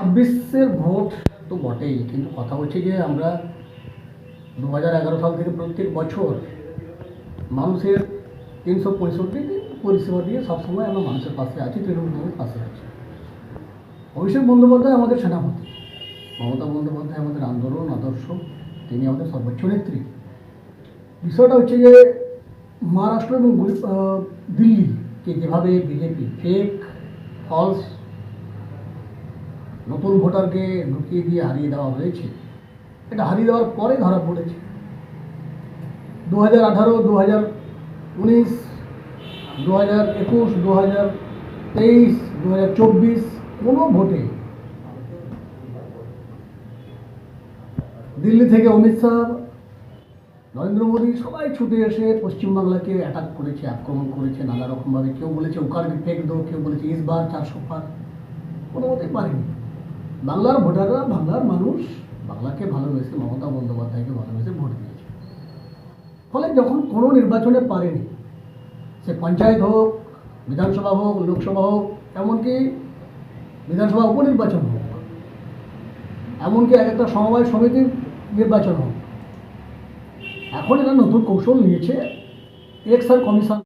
ছাব্বিশের ভোট তো বটেই, কিন্তু কথা হচ্ছে যে আমরা 2011 সাল থেকে প্রত্যেক বছর মানুষের 365 দিন পরিষেবা দিয়ে সবসময় আমরা মানুষের পাশে আছি, তৃণমূলের পাশে আছি। অভিষেক বন্দ্যোপাধ্যায় আমাদের সেনাপতি, মমতা বন্দ্যোপাধ্যায় আমাদের আন্দোলন আদর্শ, তিনি আমাদের সর্বোচ্চ নেত্রী। বিষয়টা হচ্ছে যে মহারাষ্ট্র এবং দিল্লিকে যেভাবে বিজেপি ফেক ফলস নতুন ভোটারকে ঢুকিয়ে দিয়ে হারিয়ে দেওয়া হয়েছে, এটা হারিয়ে দেওয়ার পরে ধরা পড়েছে। 2018, 2019, 2021, 2023, 2024 কোনো ভোটে দিল্লি থেকে অমিত শাহ, নরেন্দ্র মোদী সবাই ছুটে এসে পশ্চিমবাংলাকে অ্যাটাক করেছে, আক্রমণ করেছে নানা রকমভাবে। কেউ বলেছে উকার ফেক দো, কেউ বলেছে ইসবার 400 পার, কোনো মতেই পারেনি। বাংলার ভোটাররা, বাংলার মানুষ বাংলাকে ভালোবেসে, মমতা বন্দ্যোপাধ্যায়কে ভালোবেসে ভোট দিয়েছে। ফলে যখন কোনো নির্বাচনে পারেনি, সে পঞ্চায়েত হোক, বিধানসভা হোক, লোকসভা হোক, এমনকি বিধানসভা উপনির্বাচন হোক, এমনকি এক একটা সমবায় সমিতির নির্বাচন হোক, এখন এরা নতুন কৌশল নিয়েছে। Election commission